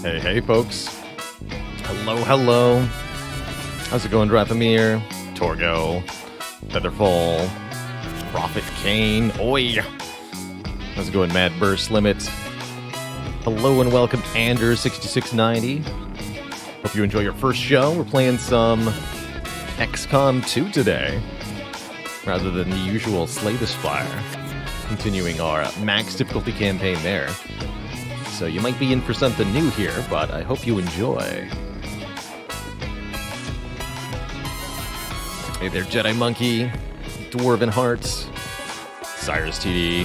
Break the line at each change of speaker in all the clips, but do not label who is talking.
Hey, hey, folks. Hello, hello. How's it going, Drathomir? Torgo, Featherfall, Prophet Kane, Oi. How's it going, Mad Burst Limit? Hello and welcome to Anders6690. Hope you enjoy your first show. We're playing some XCOM 2 today, rather than the usual Slay the Spire. Continuing our max difficulty campaign there. So you might be in for something new here, but I hope you enjoy. Hey there, Jedi Monkey, Dwarven Hearts, Cyrus TD,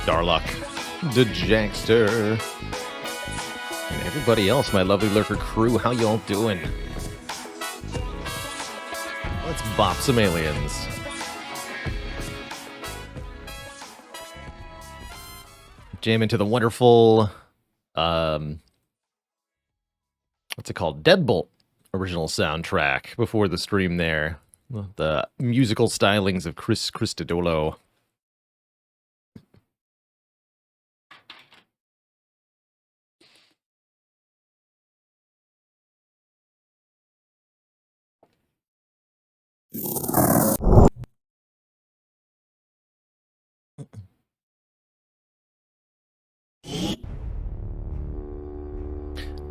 Darluck, the Jackster, and everybody else, my lovely lurker crew. How y'all doing? Let's bop some aliens. Jam into the wonderful, what's it called? Deadbolt original soundtrack before the stream there. The musical stylings of Chris Christodolo.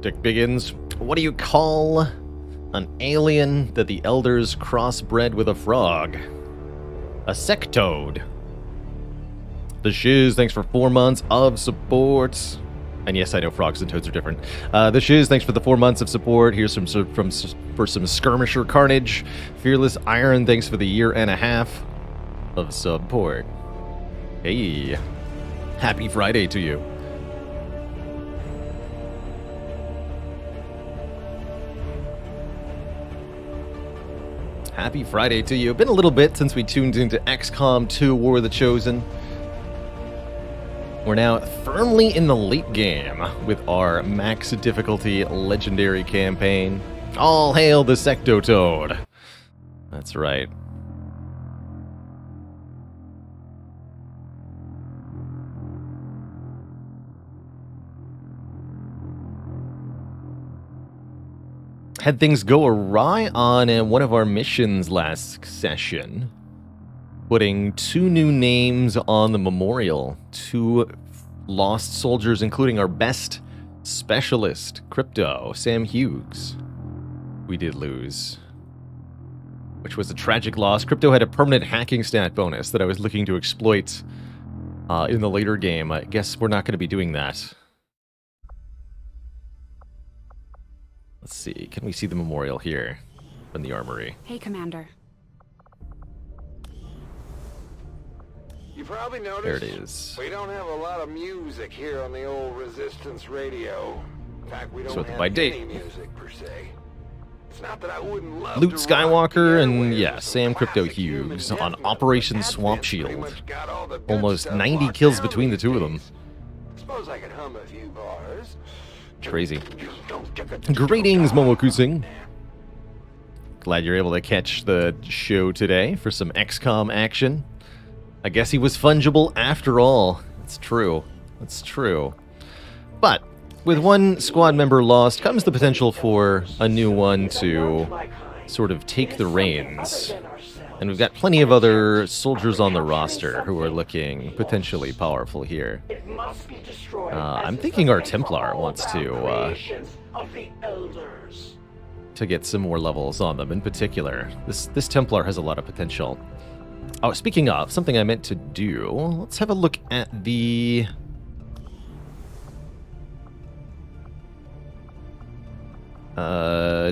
Dick Biggins, what do you call an alien that the elders crossbred with a frog? A sectoad. The Shiz, thanks for 4 months of support. And yes, I know frogs and toads are different. The Shiz, thanks for the 4 months of support. Here's for some skirmisher carnage. Fearless Iron, thanks for the 1.5 years of support. Hey, happy Friday to you. Happy Friday to you. Been a little bit since we tuned into XCOM 2 War of the Chosen. We're now firmly in the late game with our max difficulty legendary campaign. All hail the Sectotoad. That's right. Had things go awry on one of our missions last session, putting 2 new names on the memorial, 2 lost soldiers, including our best specialist, Crypto, Sam Hughes. We did lose, which was a tragic loss. Crypto had a permanent hacking stat bonus that I was looking to exploit in the later game. I guess we're not going to be doing that. Let's see, can we see the memorial here in the armory?
Hey, Commander.
You probably noticed
there it is.
We don't have a lot of music here on the old Resistance radio. In fact, we don't have any music per se. It's not that I wouldn't love
Luke
to
Skywalker and yeah, Sam Crypto Hughes on Operation Swamp Shield. Almost 90 kills between the two of them.
Suppose I could hum a few bars.
Crazy. Greetings, Momokusing. Glad you're able to catch the show today for some XCOM action. I guess he was fungible after all. It's true. It's true. But with one squad member lost comes the potential for a new one to sort of take the reins. And we've got plenty of other soldiers on the roster who are looking potentially powerful here. I'm thinking our Templar wants to get some more levels on them in particular. This Templar has a lot of potential. Oh, speaking of, something I meant to do, let's have a look at the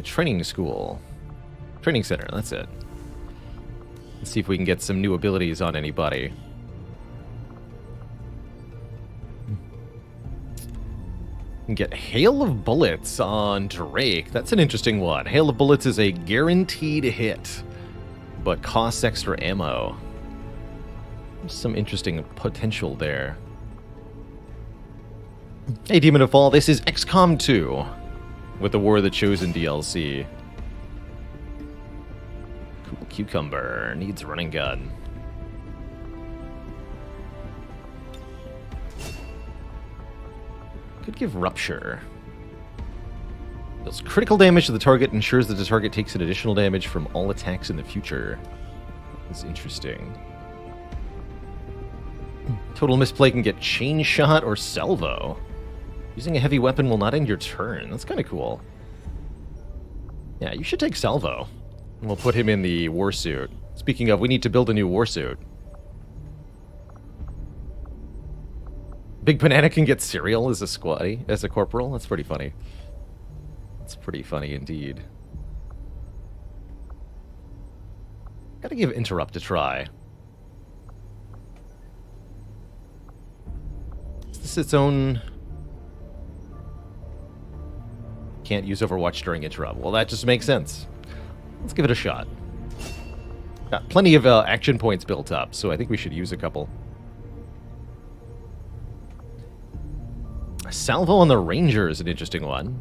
training school. Training center, that's it. Let's see if we can get some new abilities on anybody. And get Hail of Bullets on Drake. That's an interesting one. Hail of Bullets is a guaranteed hit, but costs extra ammo. There's some interesting potential there. Hey, Demon of Fall, this is XCOM 2 with the War of the Chosen DLC. Cool Cucumber needs running gun. Could give Rupture. Deals critical damage to the target, ensures that the target takes an additional damage from all attacks in the future. That's interesting. Total misplay can get chain shot or salvo. Using a heavy weapon will not end your turn. That's kind of cool. Yeah, you should take salvo. And we'll put him in the warsuit. Speaking of, we need to build a new warsuit. Big Banana can get cereal as a squatty, as a corporal. That's pretty funny. That's pretty funny indeed. Gotta give Interrupt a try. Is this its own... Can't use Overwatch during Interrupt. Well, that just makes sense. Let's give it a shot. Got plenty of action points built up, so I think we should use a couple. Salvo on the Ranger is an interesting one.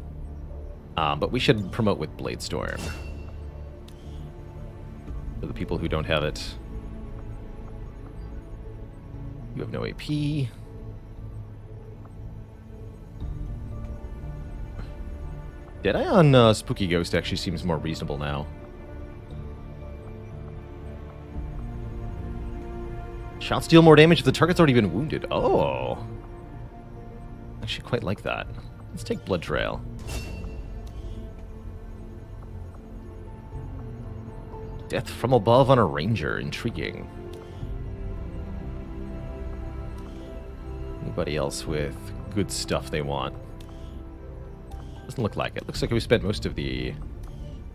But we should promote with Bladestorm. For the people who don't have it. You have no AP. Deadeye on Spooky Ghost actually seems more reasonable now. Shots deal more damage if the target's already been wounded. Oh. I actually quite like that. Let's take Blood Trail. Death from above on a Ranger. Intriguing. Anybody else with good stuff they want? Doesn't look like it. Looks like we spent most of the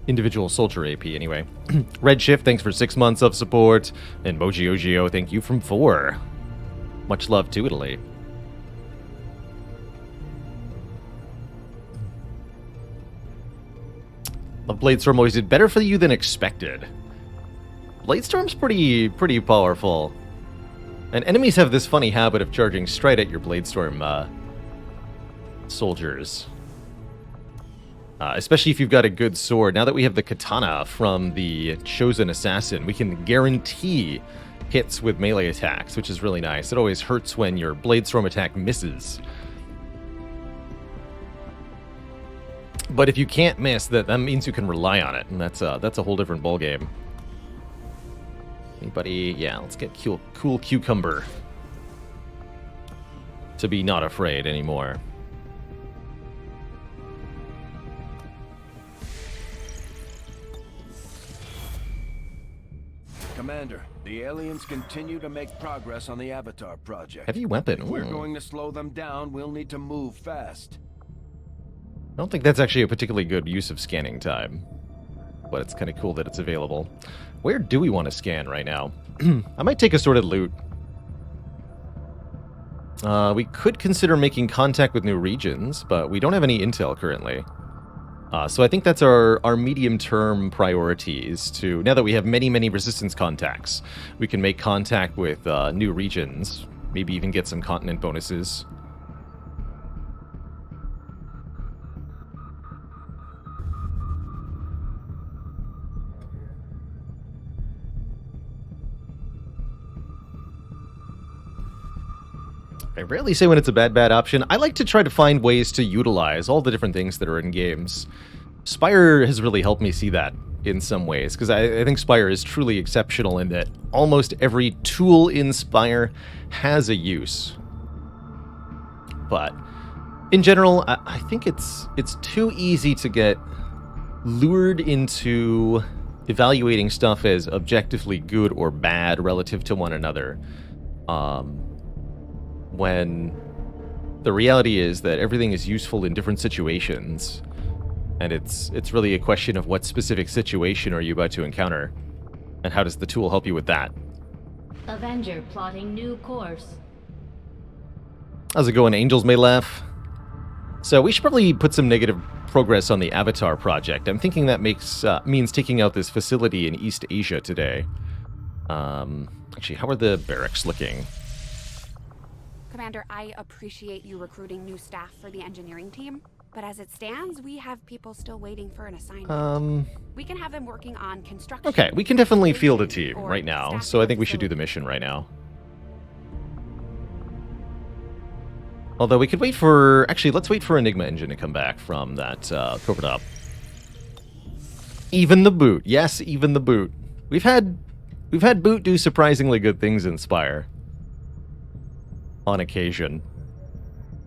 individual soldier AP anyway. Redshift, thanks for 6 months of support. And Moji Ogio, thank you from 4. Much love to Italy. Love Bladestorm always did better for you than expected. Bladestorm's pretty powerful. And enemies have this funny habit of charging straight at your Bladestorm soldiers. Especially if you've got a good sword. Now that we have the katana from the Chosen Assassin, we can guarantee hits with melee attacks, which is really nice. It always hurts when your Bladestorm attack misses. But if you can't miss, that means you can rely on it, and that's a whole different ballgame. Anybody? Yeah, let's get cool Cucumber to be not afraid anymore.
Commander, the aliens continue to make progress on the Avatar project.
Heavy weapon.
If we're going to slow them down, we'll need to move fast.
I don't think that's actually a particularly good use of scanning time, but it's kind of cool that it's available. Where do we want to scan right now? I might take assorted loot. We could consider making contact with new regions, but we don't have any intel currently. So I think that's our medium-term priorities to, now that we have many resistance contacts, we can make contact with new regions, maybe even get some continent bonuses. I rarely say when it's a bad option. I like to try to find ways to utilize all the different things that are in games. Spire has really helped me see that in some ways, because I think Spire is truly exceptional in that almost every tool in Spire has a use. But in general, I think it's too easy to get lured into evaluating stuff as objectively good or bad relative to one another. When the reality is that everything is useful in different situations, and it's really a question of what specific situation are you about to encounter, and how does the tool help you with that.
Avenger plotting new course.
How's it going, Angels May Laugh? So we should probably put some negative progress on the Avatar project. I'm thinking that means taking out this facility in East Asia today. Actually, how are the barracks looking?
Commander, I appreciate you recruiting new staff for the engineering team, but as it stands, we have people still waiting for an assignment. We can have them working on construction.
Okay, we can definitely field a team right now, so I think we should do the mission right now. Although we could wait for... Actually, let's wait for Enigma Engine to come back from that covert op. Even the boot. Yes, even the boot. We've had boot do surprisingly good things in Spire. On occasion.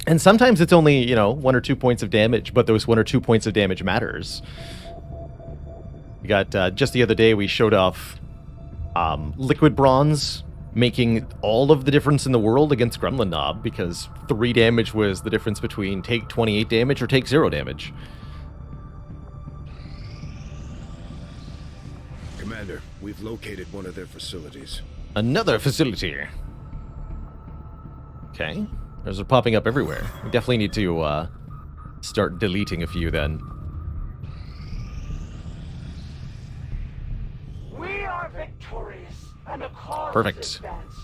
And sometimes it's only, 1 or 2 points of damage, but those 1 or 2 points of damage matters. We got, just the other day, we showed off Liquid Bronze making all of the difference in the world against Gremlin Knob, because 3 damage was the difference between take 28 damage or take 0 damage.
Commander, we've located one of their facilities.
Another facility. Okay. Those are popping up everywhere. We definitely need to start deleting a few then.
We are victorious, and the cause
Perfect.
is advanced.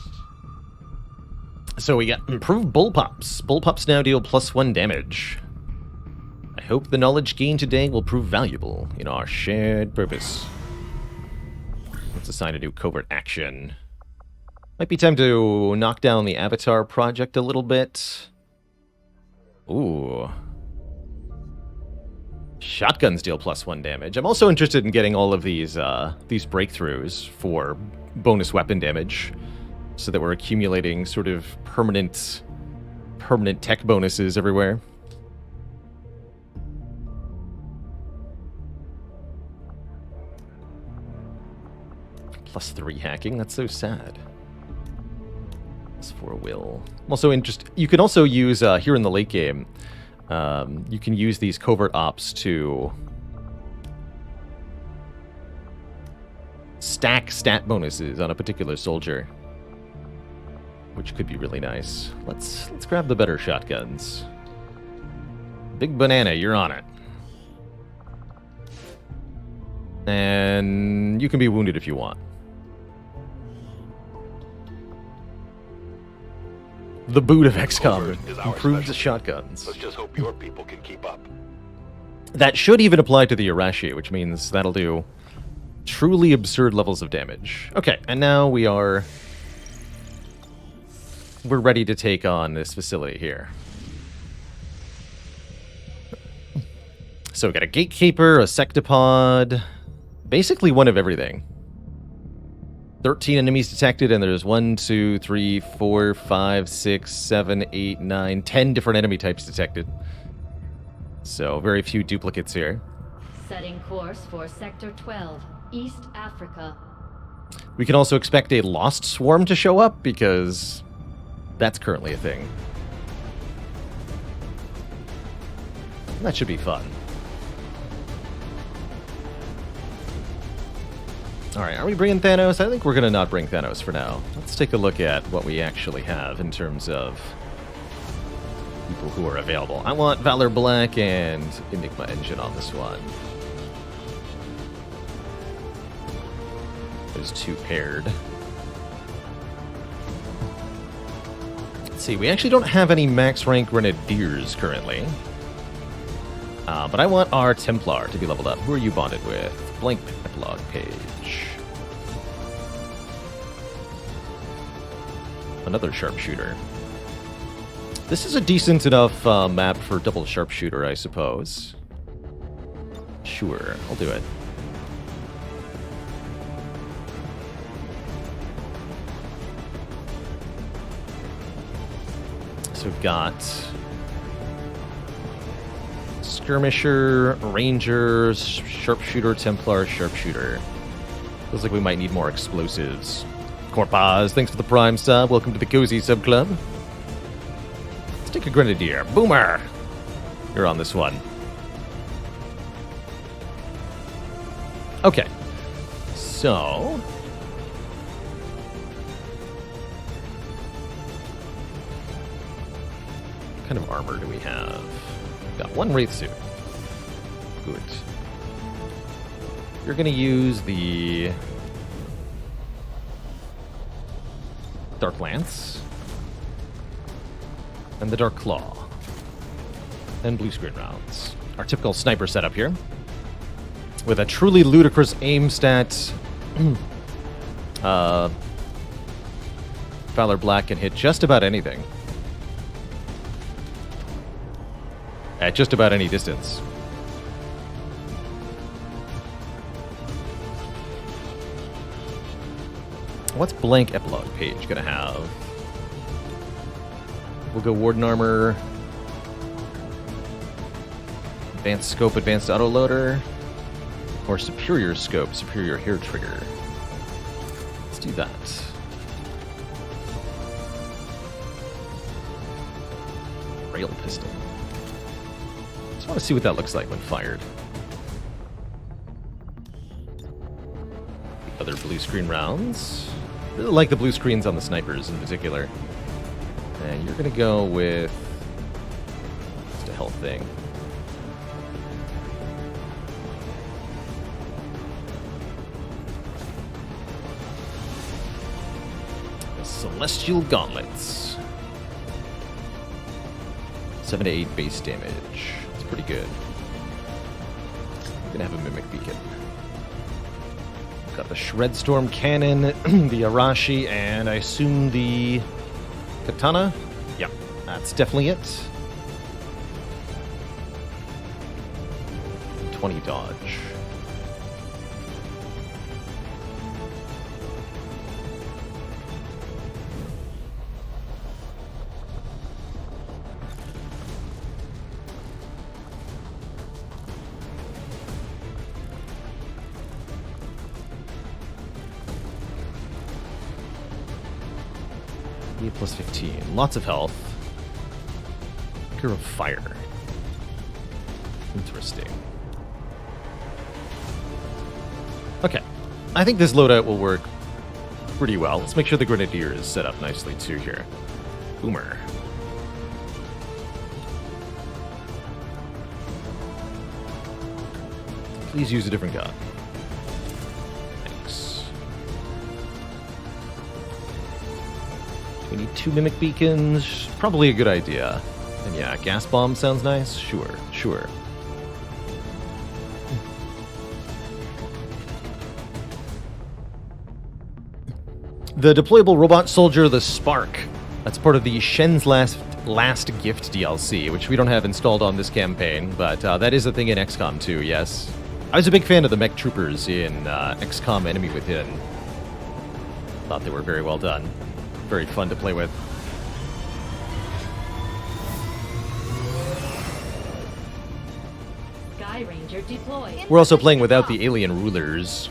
So we got improved bullpups. Bullpups now deal +1 damage. I hope the knowledge gained today will prove valuable in our shared purpose. Let's assign a new covert action. Might be time to knock down the Avatar project a little bit. Ooh. Shotguns deal +1 damage. I'm also interested in getting all of these breakthroughs for bonus weapon damage, so that we're accumulating sort of permanent tech bonuses everywhere. +3 hacking. That's so sad. +4 will. I'm also interested. You can also use here in the late game. You can use these covert ops to stack stat bonuses on a particular soldier, which could be really nice. Let's grab the better shotguns. Big Banana, you're on it. And you can be wounded if you want. The boot of XCOM improves the shotguns.
Let's just hope your people can keep up.
That should even apply to the Arashi, which means that'll do truly absurd levels of damage. Okay, and now we're ready to take on this facility here. So we got a Gatekeeper, a Sectopod, basically one of everything. 13 enemies detected, and there's 1, 2, 3, 4, 5, 6, 7, 8, 9, 10 different enemy types detected. So very few duplicates here.
Setting course for Sector 12, East Africa.
We can also expect a Lost Swarm to show up, because that's currently a thing. That should be fun. Alright, are we bringing Thanos? I think we're going to not bring Thanos for now. Let's take a look at what we actually have in terms of people who are available. I want Valor Black and Enigma Engine on this one. Those two paired. Let's see, we actually don't have any max rank Grenadiers currently. But I want our Templar to be leveled up. Who are you bonded with? Blank epilogue page. Another sharpshooter. This is a decent enough map for double sharpshooter, I suppose. Sure, I'll do it. So we've got Skirmisher, Ranger, Sharpshooter, Templar, Sharpshooter. Feels like we might need more explosives. Corpaz, thanks for the Prime sub. Welcome to the Cozy Sub Club. Let's take a Grenadier. Boomer! You're on this one. Okay. So... what kind of armor do we have? Got one Wraith suit. Good. You're going to use the Dark Lance and the Dark Claw and blue screen rounds. Our typical sniper setup here with a truly ludicrous aim stat. Valor Black can hit just about anything. at just about any distance. What's blank epilogue page gonna have? We'll go Warden Armor, Advanced Scope, Advanced Autoloader, or Superior Scope, Superior Hair Trigger. Let's do that. Rail Pistol. Just want to see what that looks like when fired. The other blue screen rounds. Really like the blue screens on the snipers in particular. And you're going to go with just a health thing. Celestial Gauntlets. 7 to 8 base damage. It's pretty good. We're going to have a Mimic Beacon. Got the Shredstorm Cannon, the Arashi, and I assume the Katana? Yeah, that's definitely it. 20 dodge. Plus 15. Lots of health. Cure of Fire. Interesting. Okay. I think this loadout will work pretty well. Let's make sure the Grenadier is set up nicely too here. Boomer. Please use a different gun. We need 2 Mimic Beacons. Probably a good idea. And yeah, Gas Bomb sounds nice. Sure, sure. The deployable robot soldier, the Spark. That's part of the Shen's Last Gift DLC, which we don't have installed on this campaign, but that is a thing in XCOM 2, yes. I was a big fan of the mech troopers in XCOM Enemy Within. Thought they were very well done. Very fun to play with.
Sky Ranger deployed.
We're also playing without the alien rulers,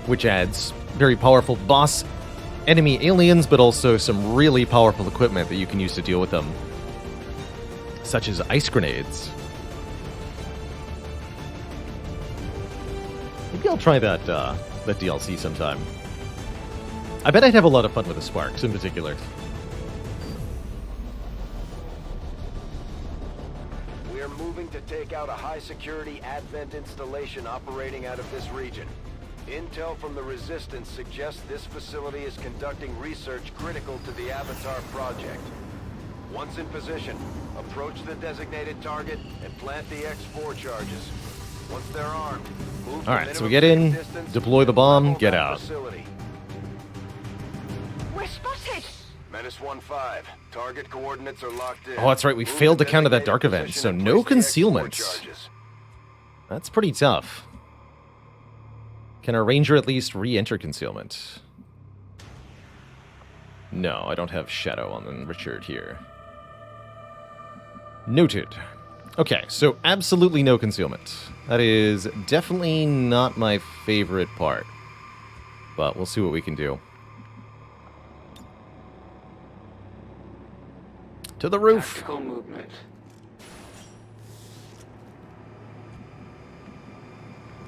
which adds very powerful boss enemy aliens, but also some really powerful equipment that you can use to deal with them, such as ice grenades. Maybe I'll try that DLC sometime. I bet I'd have a lot of fun with the Sparks in particular.
We are moving to take out a high-security Advent installation operating out of this region. Intel from the Resistance suggests this facility is conducting research critical to the Avatar project. Once in position, approach the designated target and plant the X4 charges. Once they're armed, move.
All right, so we get in, deploy the bomb, get out.
Facility.
We're spotted!
Menace 1-5. Target coordinates are locked in.
Oh, that's right, we failed to counter that dark event, so no concealment. That's pretty tough. Can our ranger at least re-enter concealment? No, I don't have Shadow on Richard here. Noted. Okay, so absolutely no concealment. That is definitely not my favorite part. But we'll see what we can do. To the roof!
Tactical movement.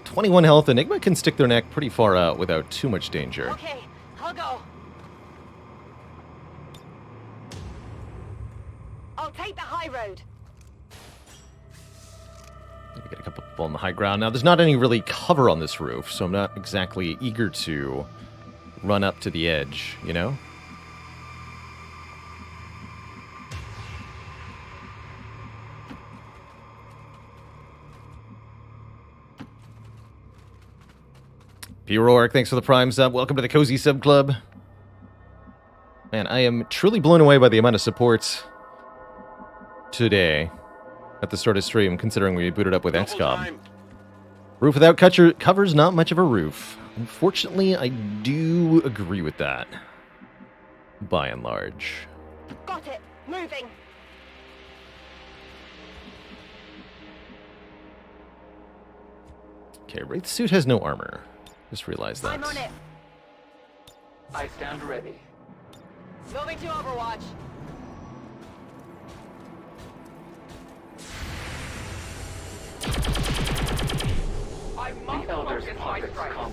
21 health. Enigma can stick their neck pretty far out without too much danger.
Okay, I'll go. I'll take the high road.
Maybe get a couple people on the high ground. Now, there's not any really cover on this roof, so I'm not exactly eager to run up to the edge, you know? P-Rourke, thanks for the Prime sub. Welcome to the Cozy Sub Club. Man, I am truly blown away by the amount of support today at the start of stream, considering we booted up with XCOM. Roof without cover's not much of a roof. Unfortunately, I do agree with that, by and large.
Got it. Moving.
Okay, Wraith suit has no armor. Just realized that.
I'm on it.
I stand ready.
Moving to Overwatch.
The Elder's pockets come.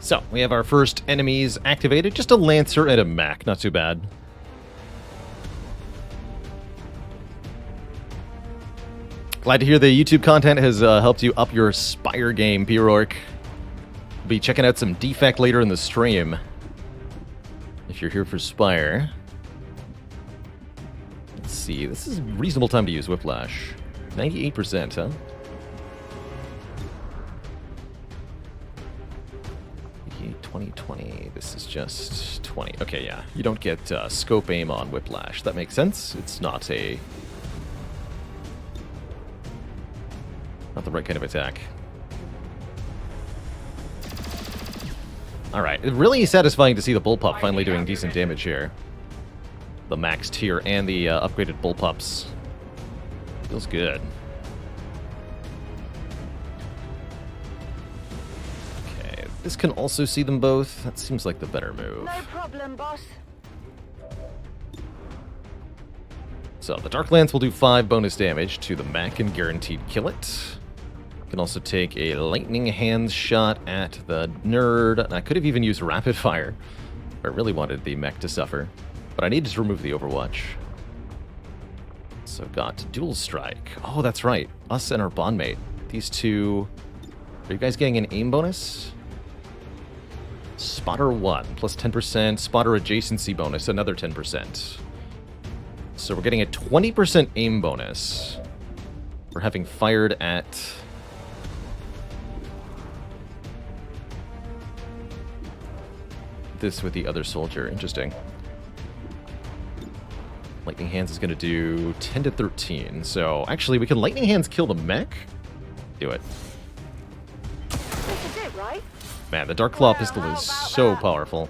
So, we have our first enemies activated. Just a Lancer and a Mech. Not too bad. Glad to hear the YouTube content has helped you up your Spire game, P-Rourke. Be checking out some Defect later in the stream. If you're here for Spire. Let's see. This is a reasonable time to use Whiplash. 98%, huh? 20. This is just 20. Okay, yeah. You don't get scope aim on Whiplash. That makes sense. It's not the right kind of attack. Alright, it's really satisfying to see the Bullpup finally doing decent damage here. The max tier and the upgraded Bullpups. Feels good. Okay, this can also see them both. That seems like the better move.
No problem, boss.
So, the Dark Lance will do 5 bonus damage to the mech and guaranteed kill it. Can also take a lightning hands shot at the nerd. And I could have even used rapid fire if I really wanted the mech to suffer. But I needed to remove the Overwatch. So got dual strike. Oh, that's right. Us and our bondmate. These two... Are you guys getting an aim bonus? Spotter 1, plus 10%. Spotter adjacency bonus, another 10%. So we're getting a 20% aim bonus for having fired at... this with the other soldier. Interesting. Lightning Hands is going to do 10 to 13. So, actually, we can Lightning Hands kill the mech? Do it.
This is it, right?
Man, the Dark Claw pistol is so powerful.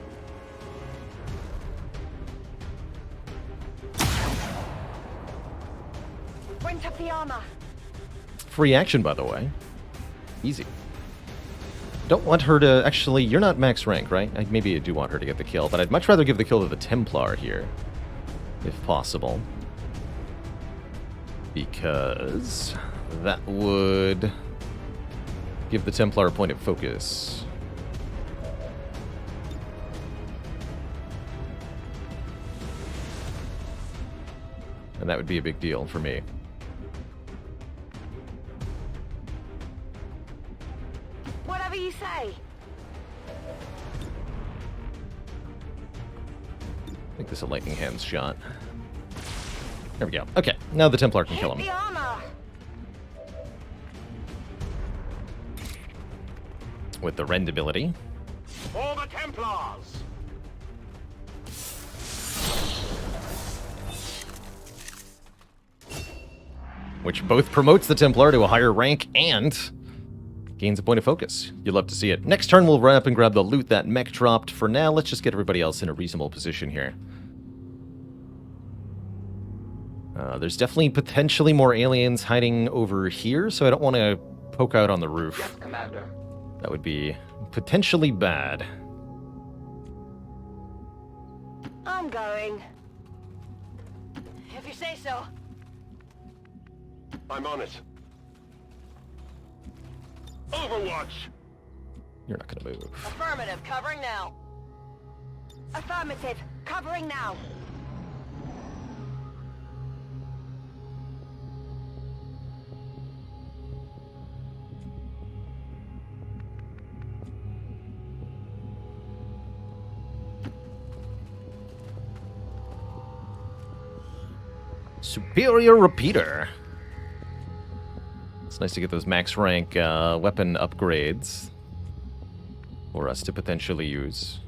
Went up the armor.
Free action, by the way. Easy. Don't want her to... Actually, you're not max rank, right? Maybe I do want her to get the kill, but I'd much rather give the kill to the Templar here, if possible. Because that would give the Templar a point of focus. And that would be a big deal for me.
Whatever you say.
Make this a lightning hands shot. There we go. Okay, now the Templar can kill him.
The armor.
With the Rend ability.
For the Templars!
Which both promotes the Templar to a higher rank and gains a point of focus. You'll love to see it. Next turn, we'll run up and grab the loot that mech dropped. For now, let's just get everybody else in a reasonable position here. There's definitely potentially more aliens hiding over here, so I don't want to poke out on the roof.
Yes, Commander.
That would be potentially bad.
I'm going. If you say so.
I'm on it.
Overwatch!
You're not going to move.
Affirmative, covering now. Affirmative, covering now.
Superior repeater. It's nice to get those max rank weapon upgrades for us to potentially use.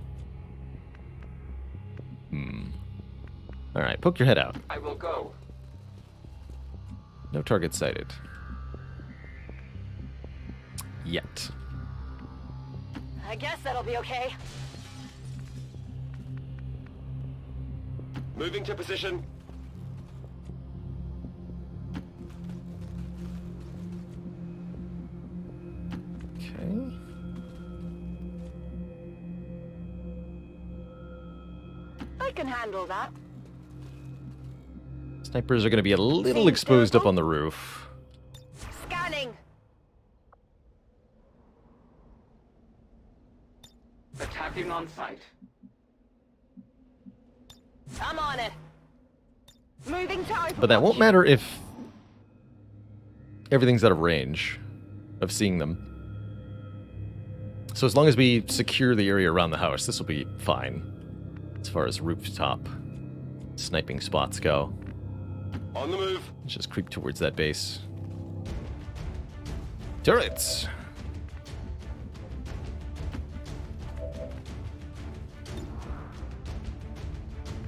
Alright, poke your head out.
I will go.
No target sighted. Yet.
I guess that'll be okay.
Moving to position.
Okay.
I can handle that.
Snipers are going to be a little exposed up on the roof.
Scanning.
Attacking on sight.
I'm on it. Moving to overwatch.
But that won't matter if everything's out of range of seeing them. So as long as we secure the area around the house, this will be fine. As far as rooftop sniping spots go.
On the move.
Let's just creep towards that base. Turrets!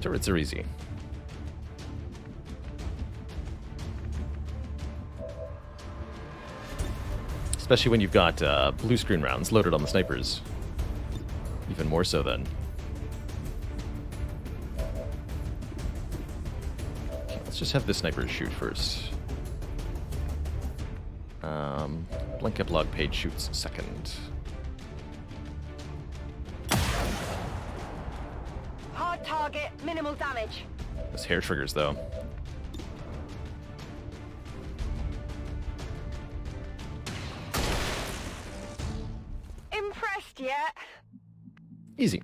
Turrets are easy. Especially when you've got blue screen rounds loaded on the snipers. Even more so then. Okay, let's just have the snipers shoot first. Blank epilogue page shoots second.
Hard target, minimal damage.
Those hair triggers though.
Impressed yet?
Easy.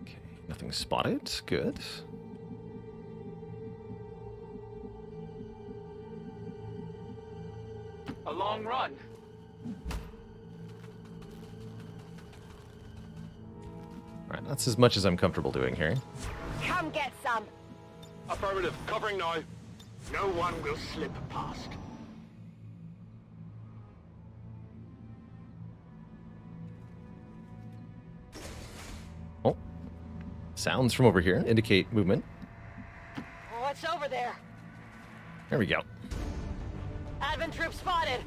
Okay, nothing spotted. Good.
A long run.
Alright, that's as much as I'm comfortable doing here.
Come get some.
Affirmative. Covering now. No one will slip past.
Oh. Sounds from over here indicate movement.
What's over there?
There we go.
Advent troop spotted.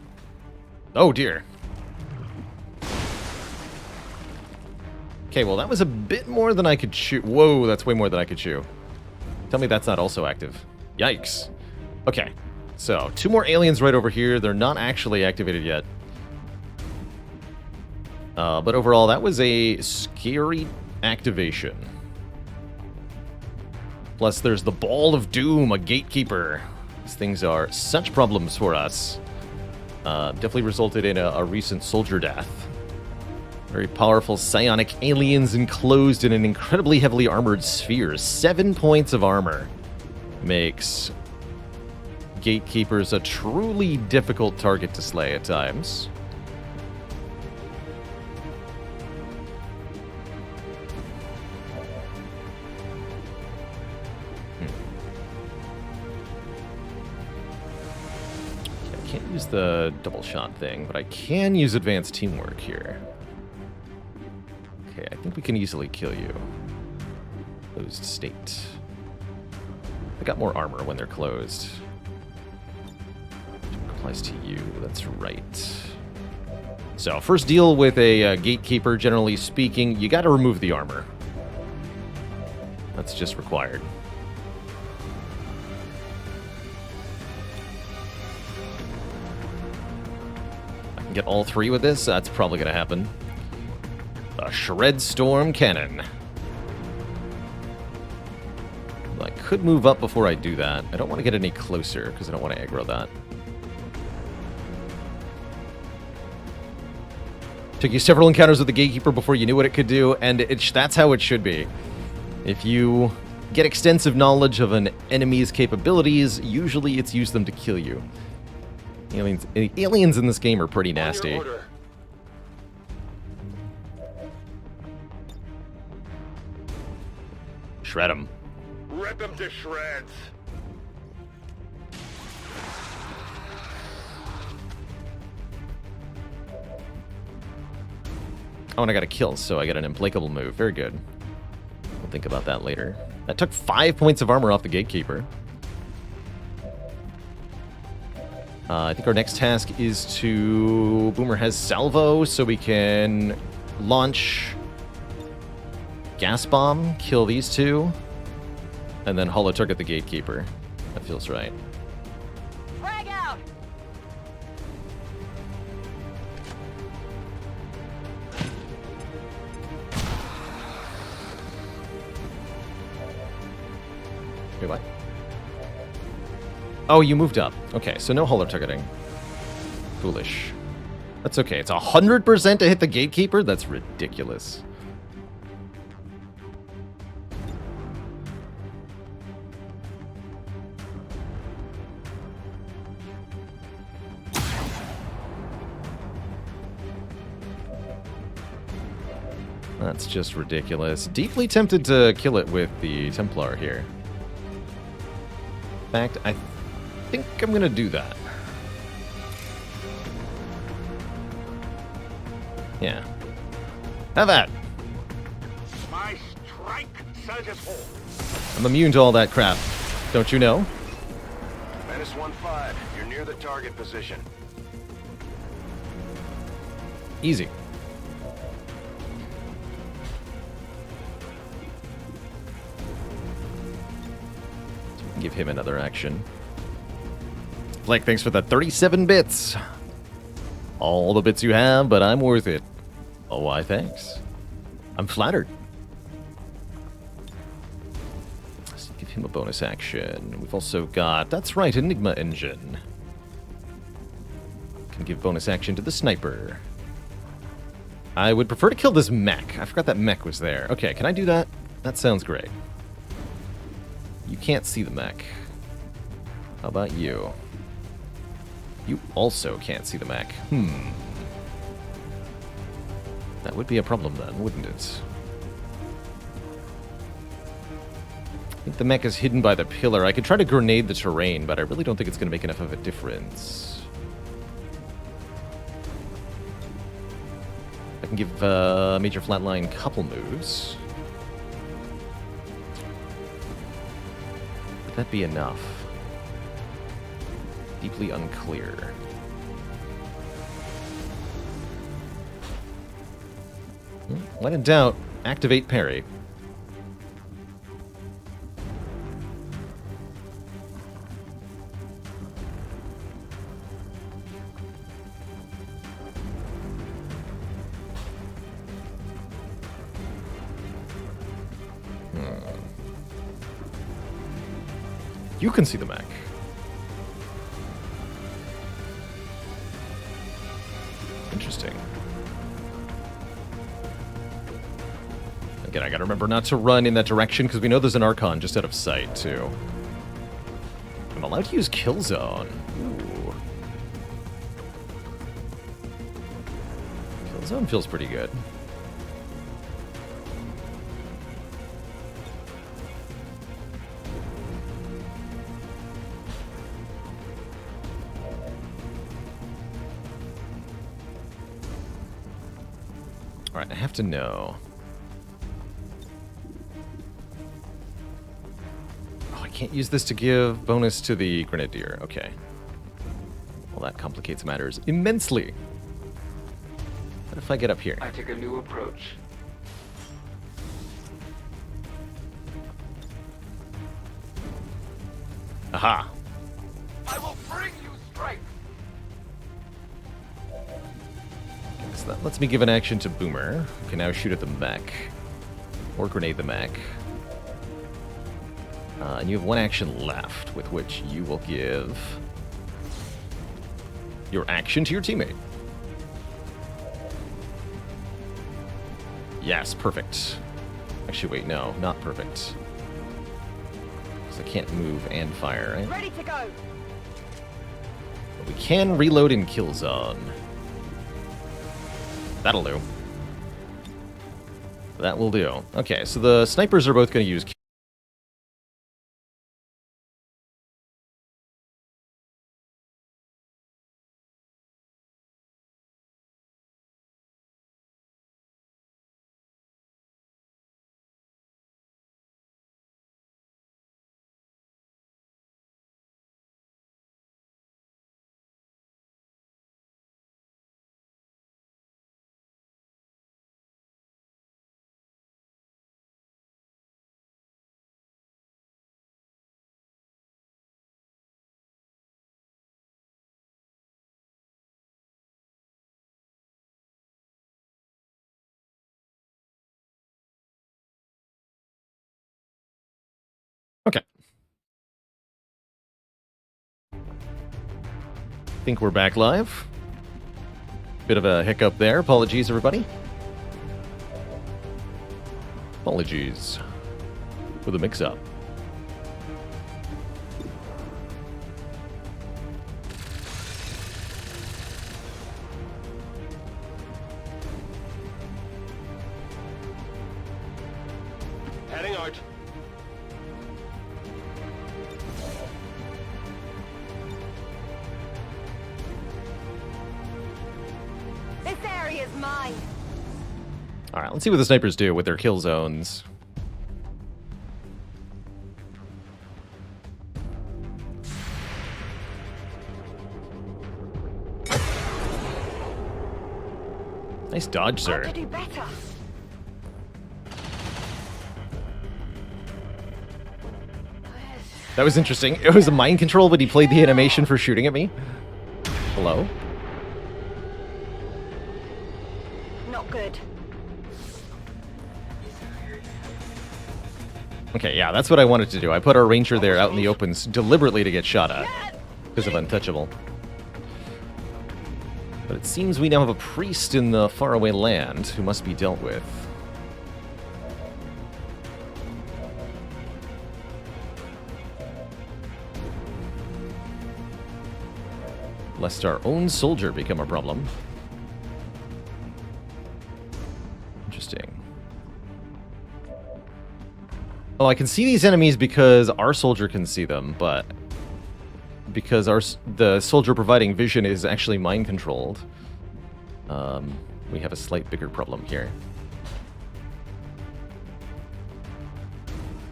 Oh dear. Okay, well that was a bit more than I could chew. Whoa, that's way more than I could chew. Tell me that's not also active. Yikes. Okay, so 2 more aliens right over here. They're not actually activated yet. But overall, that was a scary activation. Plus, there's the Ball of Doom, a gatekeeper. These things are such problems for us. Definitely resulted in a recent soldier death. Very powerful psionic aliens enclosed in an incredibly heavily armored sphere. 7 points of armor makes gatekeepers a truly difficult target to slay at times. I can't use the double shot thing, but I can use advanced teamwork here. Okay, I think we can easily kill you. Closed state. They got more armor when they're closed. Applies to you, that's right. So, first deal with a gatekeeper, generally speaking, you gotta remove the armor. That's just required. I can get all 3 with this, that's probably gonna happen. A Shred Storm Cannon. I could move up before I do that. I don't want to get any closer, because I don't want to aggro that. Took you several encounters with the Gatekeeper before you knew what it could do, and that's how it should be. If you get extensive knowledge of an enemy's capabilities, usually it's used them to kill you. Aliens in this game are pretty nasty. Shred him.
Rip him to shreds.
Oh, and I got a kill, so I got an implacable move. Very good. We'll think about that later. That took 5 points of armor off the Gatekeeper. I think our next task is to... Boomer has salvo, so we can launch gas bomb, kill these two, and then holo target the Gatekeeper. That feels right.
Frag out!
Wait, what? Oh, you moved up. Okay, so no holo targeting. Foolish. That's okay. It's 100% to hit the Gatekeeper? That's ridiculous. That's just ridiculous. Deeply tempted to kill it with the Templar here. In fact, I think I'm gonna do that. Yeah. Have that.
My strike surges home.
I'm immune to all that crap. Don't you know?
Menace 1-5, you're near the target position.
Easy. Give him another action. Fleck, thanks for the 37 bits. All the bits you have, but I'm worth it. Oh, why, thanks. I'm flattered. Let's give him a bonus action. We've also got, that's right, Enigma Engine. Can give bonus action to the sniper. I would prefer to kill this mech. I forgot that mech was there. Okay, can I do that? That sounds great. You can't see the mech. How about you? You also can't see the mech. That would be a problem then, wouldn't it? I think the mech is hidden by the pillar. I could try to grenade the terrain, but I really don't think it's going to make enough of a difference. I can give Major Flatline a couple moves. Would that be enough? Deeply unclear. When in doubt, activate parry. You can see the mech. Interesting. Again, I gotta remember not to run in that direction because we know there's an Archon just out of sight, too. I'm allowed to use Kill Zone. Ooh. Kill Zone feels pretty good. Alright, I have to know. Oh, I can't use this to give bonus to the Grenadier. Okay. Well, that complicates matters immensely. What if I get up here?
I take a new approach.
Aha!
I will bring you strength.
So that lets me give an action to Boomer, who can now shoot at the mech. Or grenade the mech. And you have one action left, with which you will give your action to your teammate. Yes, perfect. Actually, wait, no, not perfect. Because I can't move and fire, right?
Ready to go.
But we can reload in Kill Zone. That'll do. That will do. Okay, so the snipers are both going to use think we're back live. Bit of a hiccup there. Apologies, everybody. Apologies for the mix-up.
Heading out.
This area's mine.
Alright, let's see what the snipers do with their kill zones. Nice dodge, sir.
I could do better.
That was interesting. It was a mind control, but he played the animation for shooting at me. Hello?
Not good.
Okay, yeah, that's what I wanted to do. I put our ranger there out in the open deliberately to get shot at. Because of untouchable. But it seems we now have a priest in the faraway land who must be dealt with. Lest our own soldier become a problem. Interesting. Oh, I can see these enemies because our soldier can see them, but because the soldier providing vision is actually mind controlled, we have a slight bigger problem here.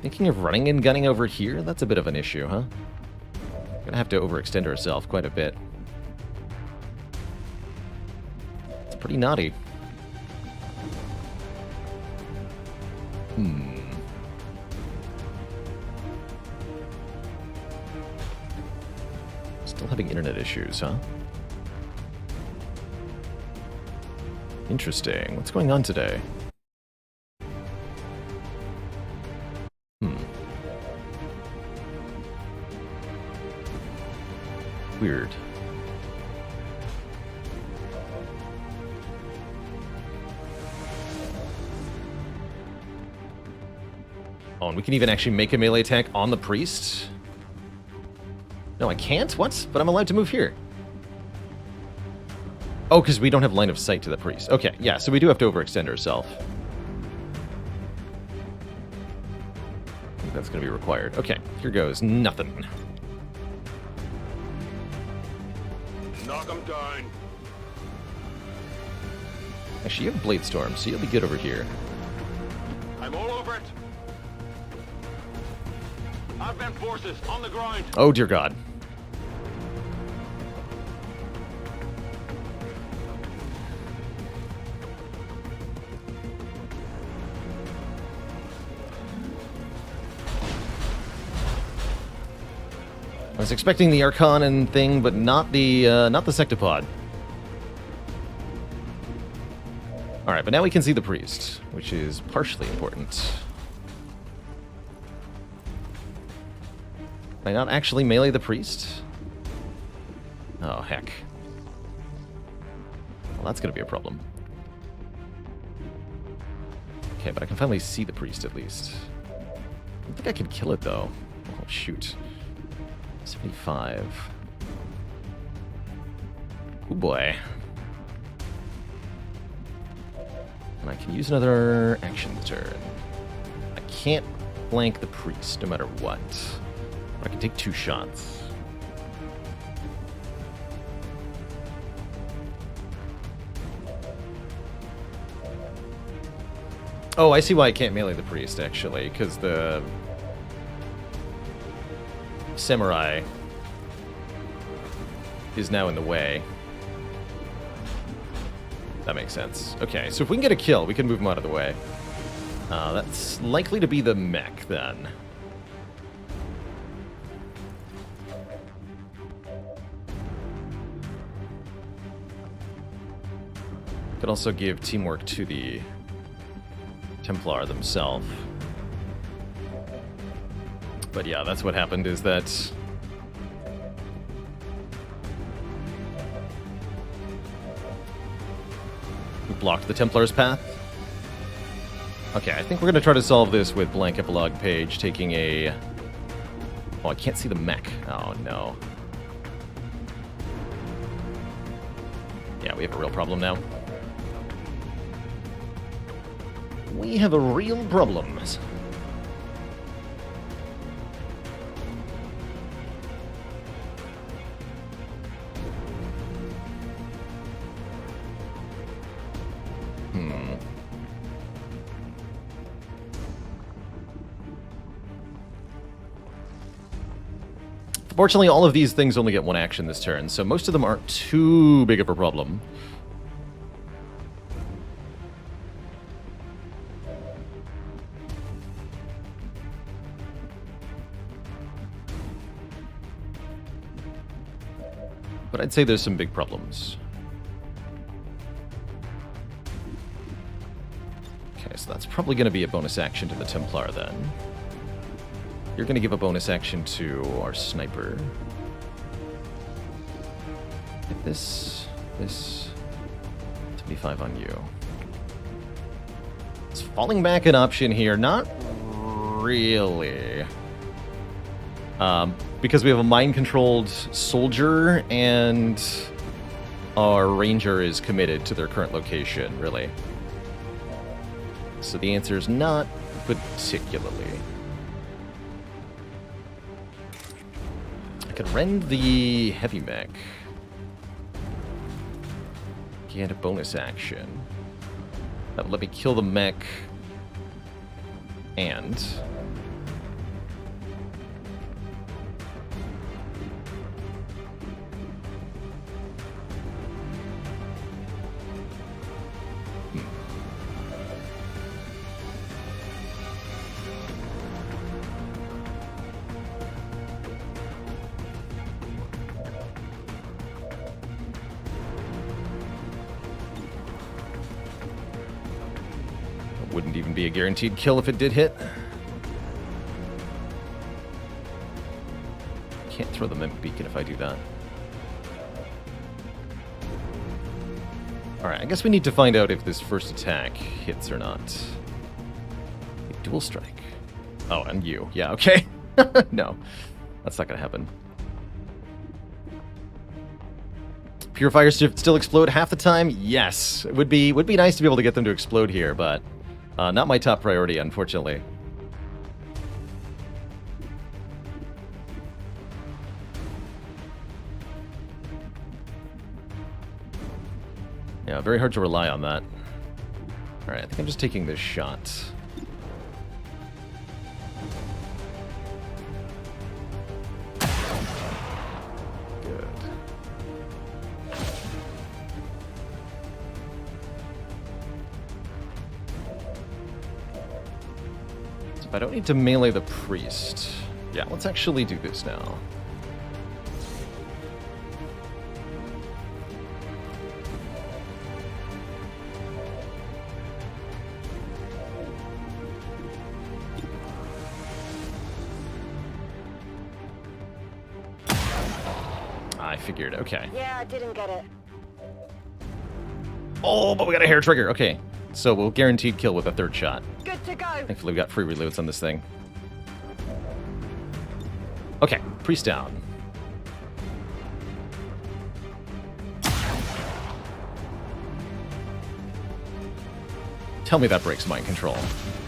Thinking of running and gunning over here? That's a bit of an issue, huh? Gonna have to overextend ourselves quite a bit. It's pretty naughty. Still having internet issues, huh? Interesting. What's going on today? Weird. Oh, and we can even actually make a melee attack on the priest? No, I can't? What? But I'm allowed to move here. Oh, because we don't have line of sight to the priest. Okay, yeah, so we do have to overextend ourselves. I think that's going to be required. Okay, here goes. Nothing.
Knock him down.
Actually, you have Blade Storm, so you'll be good over here.
I'm all over it. Advent forces on the ground.
Oh, dear God. I was expecting the Arcanon thing, but not the Sectopod. Alright, but now we can see the priest, which is partially important. Can I not actually melee the priest? Oh, heck. Well, that's gonna be a problem. Okay, but I can finally see the priest at least. I don't think I can kill it, though. Oh, shoot. 75. Oh boy. And I can use another action turn. I can't flank the priest no matter what. But I can take 2 shots. Oh, I see why I can't melee the priest, actually, because the samurai is now in the way. That makes sense. Okay, so if we can get a kill, we can move him out of the way. That's likely to be the mech, then. Could also give teamwork to the Templar themselves. But yeah, that's what happened, is that blocked the Templar's path. Okay, I think we're going to try to solve this with blank epilogue page taking a... Oh, I can't see the mech. Oh, no. Yeah, we have a real problem now. We have a real problem. Fortunately, all of these things only get one action this turn, so most of them aren't too big of a problem. But I'd say there's some big problems. Okay, so that's probably going to be a bonus action to the Templar then. You're going to give a bonus action to our sniper. Hit this, 75 on you. Is falling back an option here? Not really. Because we have a mind-controlled soldier and our ranger is committed to their current location, really. So the answer is not particularly. I could rend the heavy mech. Get a bonus action. That would let me kill the mech. And... Wouldn't even be a guaranteed kill if it did hit. Can't throw the mimic beacon if I do that. Alright, I guess we need to find out if this first attack hits or not. A dual strike. Oh, and you. Yeah, okay. No, that's not gonna happen. Purifiers still explode half the time? Yes. It would be nice to be able to get them to explode here, but not my top priority, unfortunately. Yeah, very hard to rely on that. Alright, I think I'm just taking this shot. Good. So if I don't need to melee the priest... Yeah, let's actually do this now. I figured, okay.
Yeah, I didn't get it.
Oh, but we got a hair trigger. Okay, so we'll guaranteed kill with a third shot.
Good to go.
Thankfully, we got free reloads on this thing. Okay, priest down. Tell me that breaks mind control.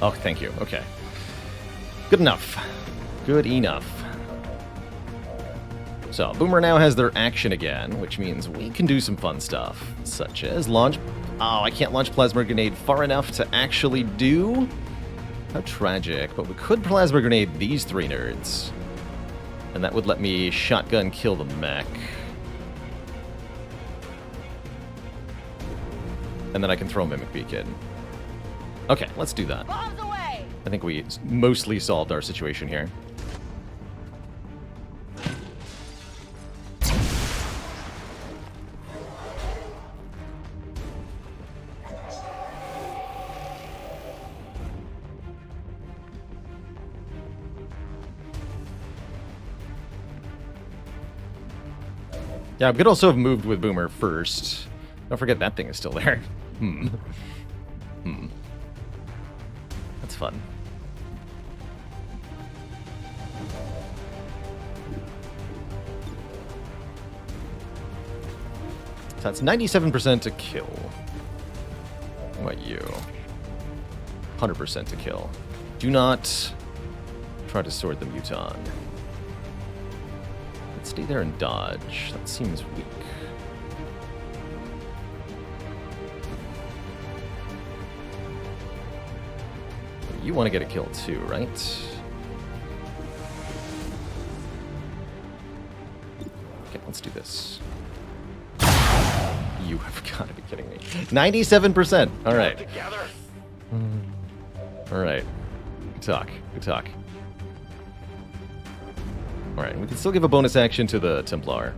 Oh, thank you. Okay. Good enough. Good enough. So, Boomer now has their action again, which means we can do some fun stuff, such as launch... Oh, I can't launch Plasma Grenade far enough to actually do... How tragic, but we could Plasma Grenade these three nerds. And that would let me shotgun kill the mech. And then I can throw Mimic Beacon. Okay, let's do that.
Bombs away.
I think we mostly solved our situation here. Yeah, I could also have moved with Boomer first. Don't forget that thing is still there. That's fun. So that's 97% to kill. What about you? 100% to kill. Do not try to sword the Muton. Let's stay there and dodge. That seems weak. You want to get a kill too, right? Okay, let's do this. You have got to be kidding me. 97%. All right. All right. Good talk. Good talk. All right. We can still give a bonus action to the Templar.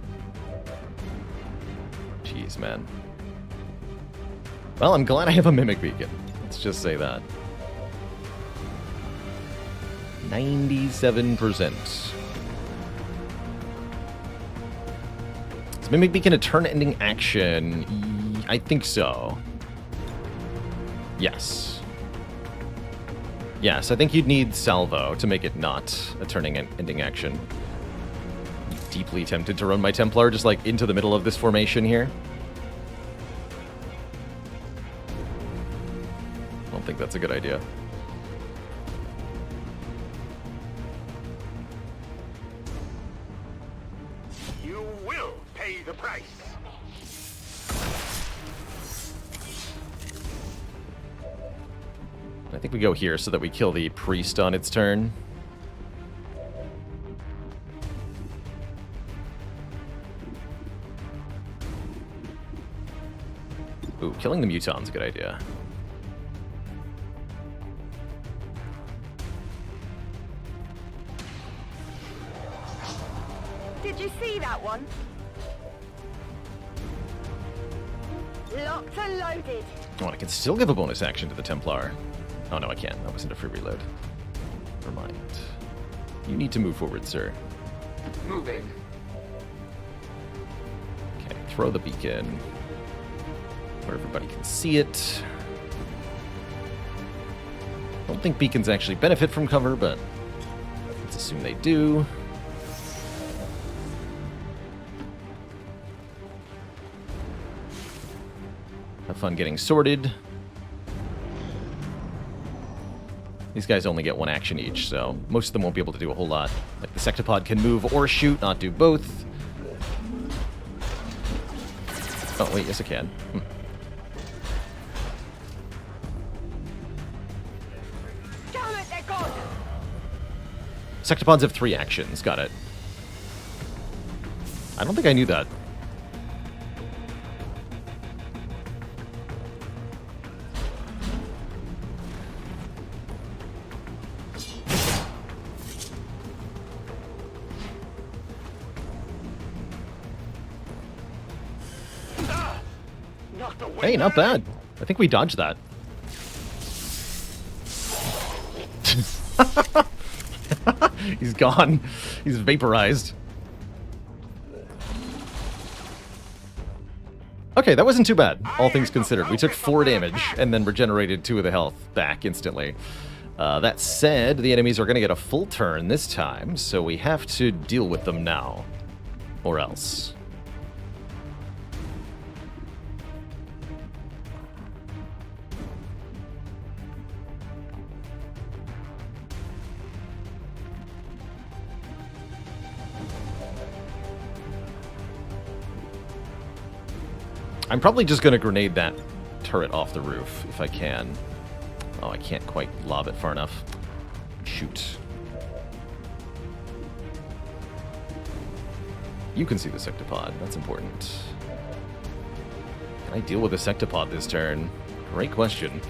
Jeez, man. Well, I'm glad I have a Mimic Beacon. Let's just say that. 97%. Is Mimic Beacon a turn-ending action? I think so. Yes. Yes, I think you'd need Salvo to make it not a turn-ending action. I'm deeply tempted to run my Templar just like into the middle of this formation here. I don't think that's a good idea. I think we go here so that we kill the priest on its turn. Ooh, killing the Muton's a good idea.
Did you see that one? Locked and loaded.
Oh, I can still give a bonus action to the Templar. Oh, no, I can't. That wasn't a free reload. Never mind. You need to move forward, sir.
Moving.
Okay, throw the beacon where everybody can see it. Don't think beacons actually benefit from cover, but let's assume they do. Have fun getting sorted. These guys only get one action each, so most of them won't be able to do a whole lot. Like the Sectopod can move or shoot, not do both. Oh, wait, yes it can.
Damn it, they're gone.
Sectopods have 3 actions, got it. I don't think I knew that. Hey, not bad. I think we dodged that. He's gone. He's vaporized. Okay, that wasn't too bad, all things considered. We took 4 damage and then regenerated 2 of the health back instantly. That said, the enemies are going to get a full turn this time, so we have to deal with them now. Or else. I'm probably just going to grenade that turret off the roof, if I can. Oh, I can't quite lob it far enough. Shoot. You can see the Sectopod. That's important. Can I deal with the Sectopod this turn? Great question.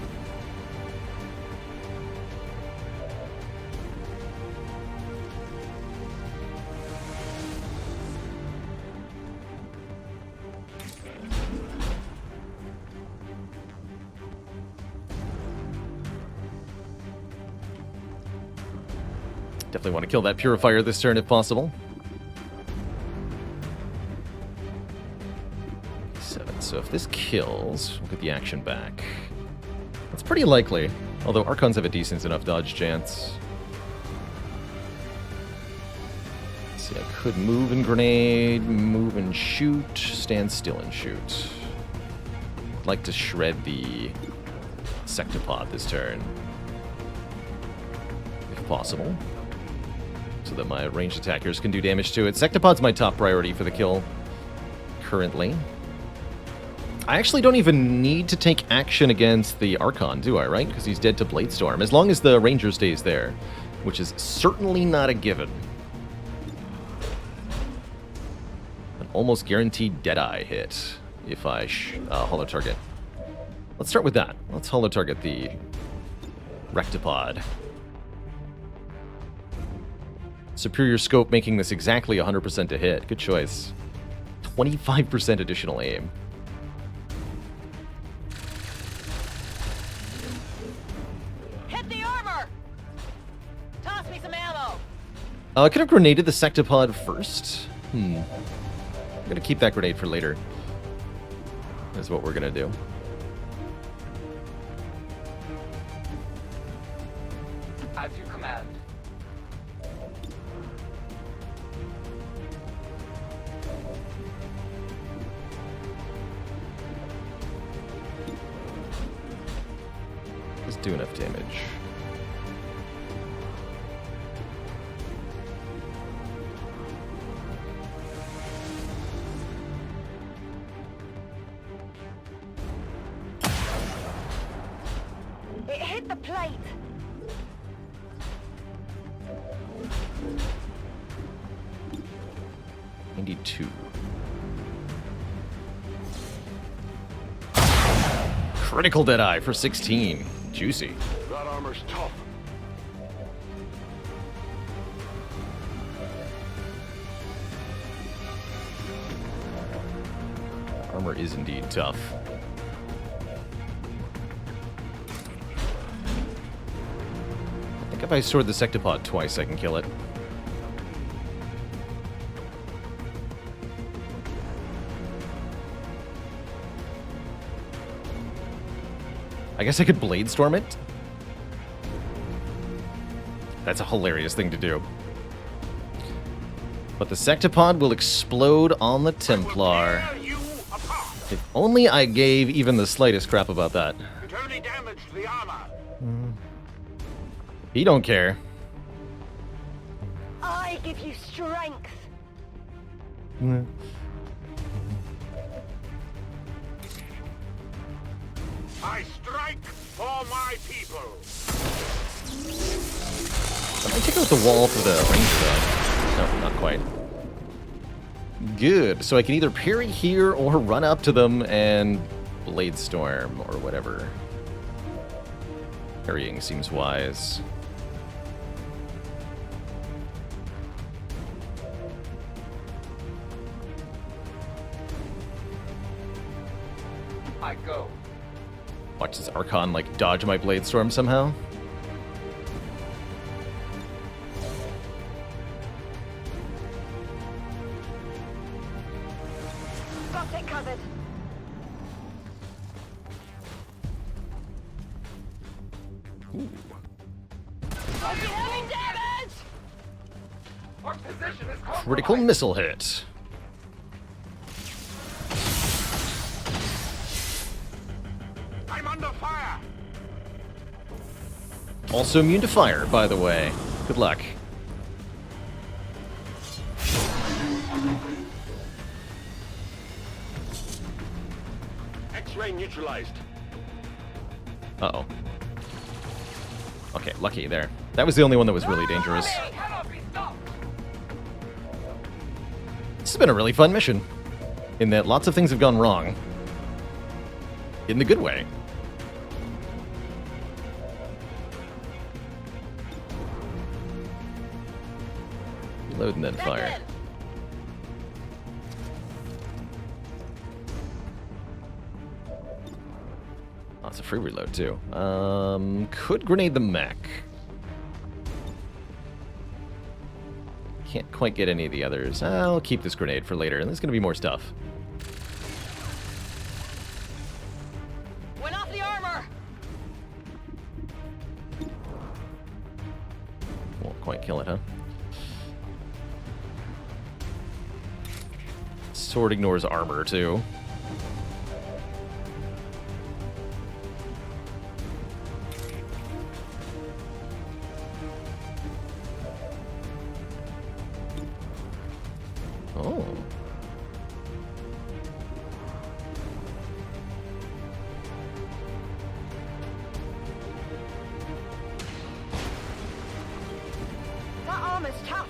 Definitely want to kill that Purifier this turn if possible. 7. So if this kills, we'll get the action back. That's pretty likely, although Archons have a decent enough dodge chance. Let's see, I could move and grenade, move and shoot, stand still and shoot. I'd like to shred the Sectopod this turn, if possible, so that my ranged attackers can do damage to it. Sectopod's my top priority for the kill currently. I actually don't even need to take action against the Archon, do I, right? Because he's dead to Bladestorm, as long as the Ranger stays there, which is certainly not a given. An almost guaranteed Deadeye hit if I holo target. Let's start with that. Let's holo target the Rectopod. Superior scope making this exactly 100% to hit. Good choice. 25% additional aim.
Hit the armor! Toss me some ammo!
I could have grenaded the Sectopod first. I'm gonna keep that grenade for later. That's what we're gonna do.
As you command.
Let's do enough damage.
It hit the plate!
Two. Critical Deadeye for 16. Juicy.
That armor's tough.
Armor is indeed tough. I think if I sword the Sectopod twice, I can kill it. I guess I could Bladestorm it? That's a hilarious thing to do. But the Sectopod will explode on the Templar. If only I gave even the slightest crap about that.
It only damaged the armor.
He don't care.
I give you strength!
I strike for my people.
I take out the wall for the ranger though. No, not quite. Good. So I can either parry here or run up to them and Bladestorm or whatever. Parrying seems wise.
I go.
Watch this Archon like dodge my Bladestorm somehow.
Got it covered! Taking heavy damage!
Our position is compromised.
Critical missile hit.
I'm under fire.
Also immune to fire, by the way. Good luck.
X-ray neutralized.
Uh-oh. Okay, lucky there. That was the only one that was really dangerous.
It cannot be stopped.
This has been a really fun mission, in that lots of things have gone wrong. In the good way. Reload and then fire. Oh, it's a free reload too. Could grenade the mech. Can't quite get any of the others. I'll keep this grenade for later, and there's gonna be more stuff. kill it, huh? Sword ignores armor, too. Oh.
That armor's tough.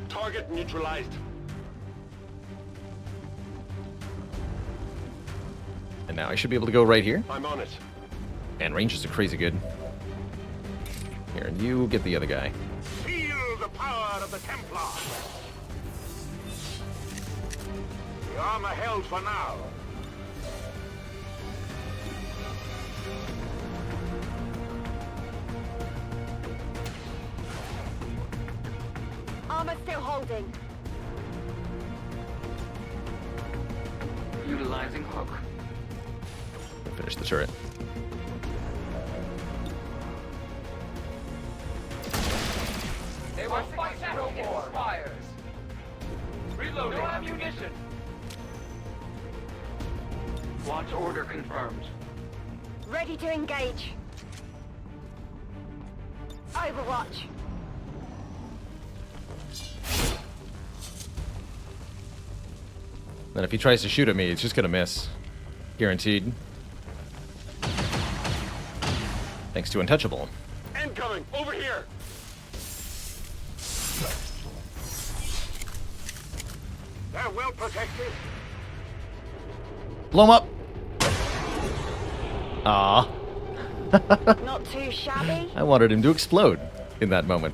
Target neutralized.
And now I should be able to go right here.
I'm on it.
And ranges are crazy good. Here, and you get the other guy.
Feel the power of the Templar. The armor held for now.
Armor still holding.
Utilizing hook.
Finish the turret.
They will fight no more. Expires. Reloading. No ammunition. Launch order confirmed.
Ready to engage. Overwatch.
Then if he tries to shoot at me, it's just gonna miss. Guaranteed. Thanks to Untouchable.
Incoming! Over here! They're well protected.
Blow him up! Ah.
Not too shabby.
I wanted him to explode in that moment.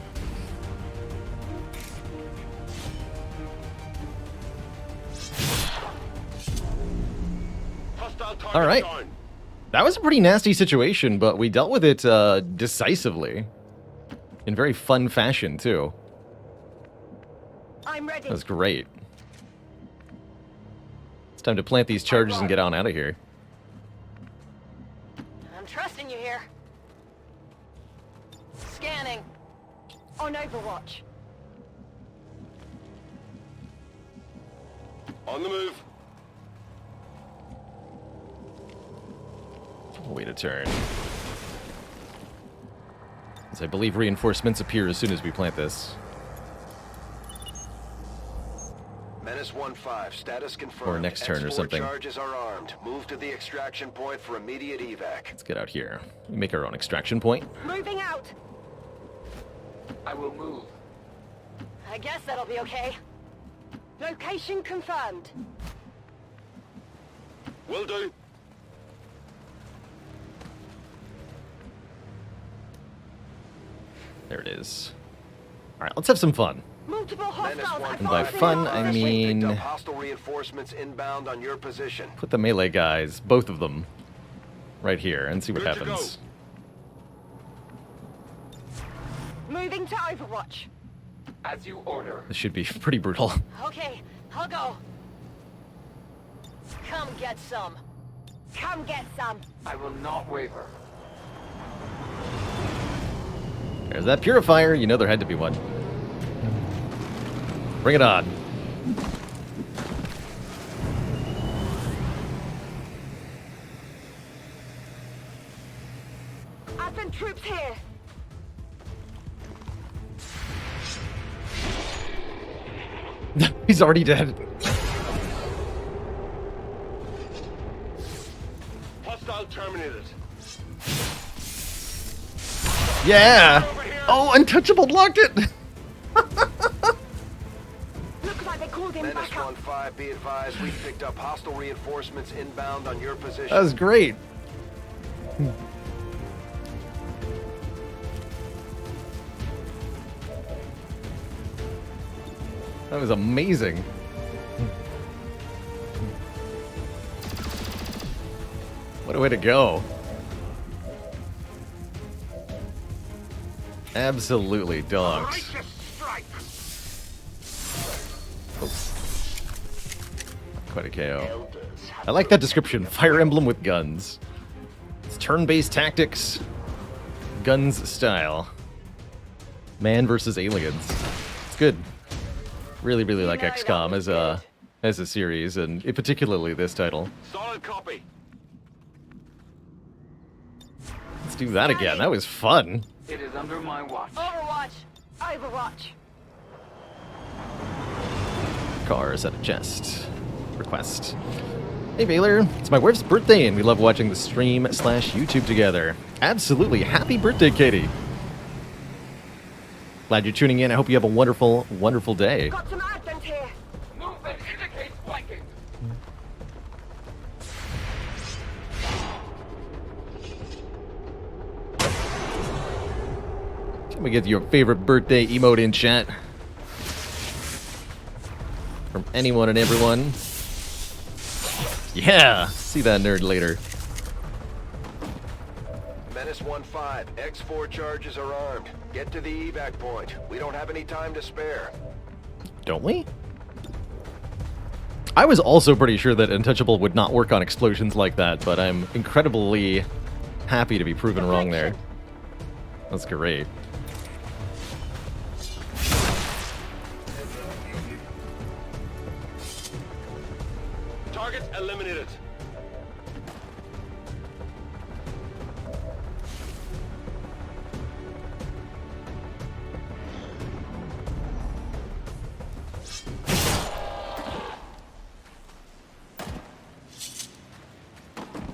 Hostile target
All right.
down.
That was a pretty nasty situation, but we dealt with it decisively. In very fun fashion, too.
I'm ready.
That was great. It's time to plant these charges and get on out of here.
I'm trusting you here. Scanning. On Overwatch.
On the move.
Way to turn. As I believe reinforcements appear as soon as we plant this.
Menace 1-5, status confirmed.
Or next turn or something.
Charges are armed. Move to the extraction point for immediate evac.
Let's get out here. We make our own extraction point.
Moving out.
I will move.
I guess that'll be okay. Location confirmed.
Will do.
There it is. Alright, let's have some fun.
Multiple
Menace
hostiles.
1-5.
And by fun, I mean...
Picked up hostile reinforcements inbound on your position.
Put the melee guys, both of them, right here and see what
Good to
happens.
Moving to Overwatch.
As you order.
This should be pretty brutal.
Okay, I'll go. Come get some. Come get some.
I will not waver.
There's that purifier. You know there had to be one. Bring it on.
Advent troops here.
He's already dead.
Hostile terminated.
Yeah! Oh, Untouchable blocked it!
Looks like they called in
Menace
back up.
1-5, be advised, we picked up hostile reinforcements inbound on your position.
That was great. That was amazing. What a way to go. Absolutely dogs.
Righteous strike.
quite a KO. I like that description. Fire Emblem with guns. It's turn-based tactics. Guns style. Man versus aliens. It's good. Really, really like XCOM as a series, and particularly this title.
Solid copy.
Let's do that again. That was fun.
It is under my watch.
Overwatch. Overwatch.
Cars at a chest. Request. Hey Baylor, it's my wife's birthday and we love watching the stream/YouTube together. Absolutely. Happy birthday, Katie. Glad you're tuning in. I hope you have a wonderful, wonderful day.
Got some advent here.
Movement indicates flanking.
Let me get your favorite birthday emote in chat. From anyone and everyone. Yeah! See that nerd later.
Menace 1-5, X4 charges are armed. Get to the evac point. We don't have any time to spare.
Don't we? I was also pretty sure that Untouchable would not work on explosions like that, but I'm incredibly happy to be proven wrong there. That's great.
Target eliminated.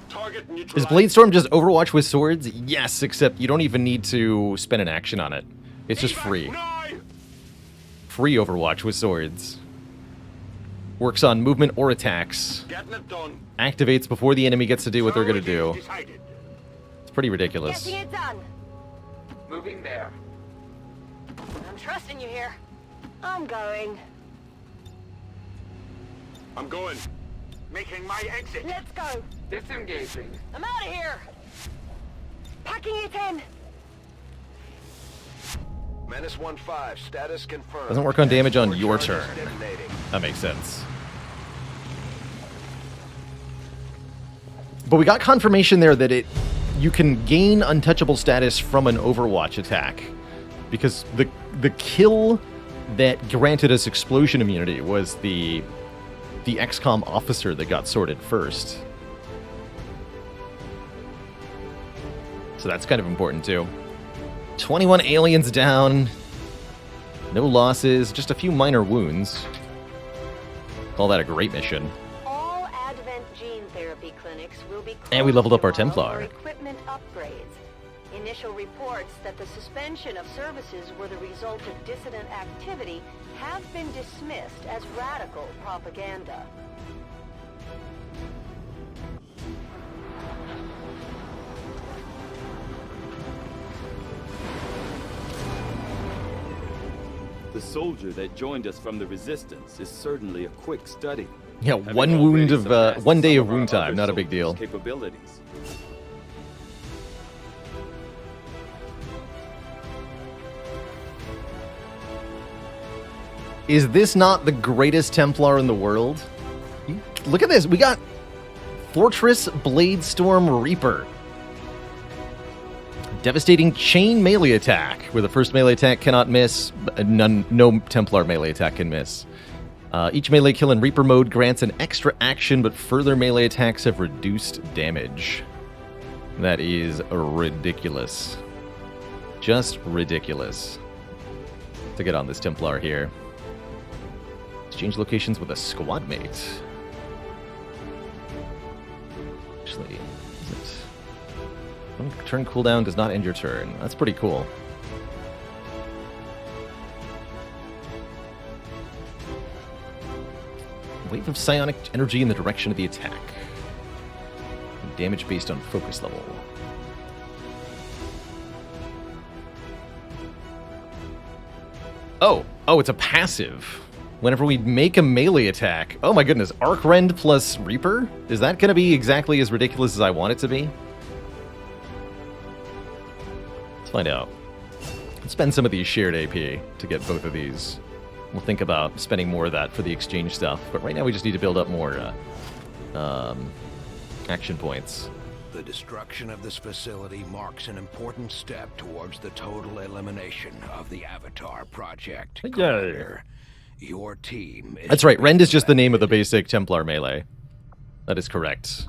Target neutralized.
Is Bladestorm just Overwatch with swords? Yes, except you don't even need to spend an action on it. It's just free. Free Overwatch with swords. Works on movement or attacks.
Getting it done.
Activates before the enemy gets to do what they're gonna do.
Decided.
It's pretty ridiculous.
Getting it done.
Moving there.
I'm trusting you here. I'm going.
I'm going. Making my exit.
Let's go.
Disengaging.
I'm out of here. Packing it in.
Menace 1-5, status confirmed.
Doesn't work on damage on
X4
your
charges
turn.
detonating.
That makes sense. But we got confirmation there that you can gain untouchable status from an Overwatch attack. Because the kill that granted us explosion immunity was the XCOM officer that got sorted first. So that's kind of important too. 21 aliens down. No losses, just a few minor wounds. Call that a great mission.
All Advent gene therapy clinics will be
And we leveled up our
closed
Templar.
for equipment upgrades. Initial reports that the suspension of services were the result of dissident activity have been dismissed as radical propaganda.
The soldier that joined us from the Resistance is certainly a quick study.
Yeah,
having
one
already
wound of
surpassed
1 day
some
of
our
wound time,
other
not a big deal.
soldiers' Capabilities.
Is this not the greatest Templar in the world? Look at this. We got Fortress Bladestorm Reaper. Devastating chain melee attack, where the first melee attack cannot miss. No Templar melee attack can miss. Each melee kill in Reaper mode grants an extra action, but further melee attacks have reduced damage. That is ridiculous. Just ridiculous. To get on this Templar here. Exchange locations with a squad mate. Actually, is it? One turn cooldown does not end your turn. That's pretty cool. Wave of psionic energy in the direction of the attack. Damage based on focus level. Oh, it's a passive. Whenever we make a melee attack. Oh my goodness, Arc Rend plus Reaper? Is that going to be exactly as ridiculous as I want it to be? Let's find out. Let's spend some of these shared AP to get both of these We'll think about spending more of that for the exchange stuff. But right now we just need to build up more action points.
The destruction of this facility marks an important step towards the total elimination of the Avatar Project.
Yeah.
Your team is...
That's right, Rend is just the name of the basic Templar melee. That is correct.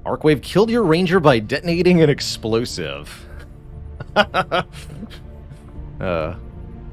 Arcwave killed your ranger by detonating an explosive.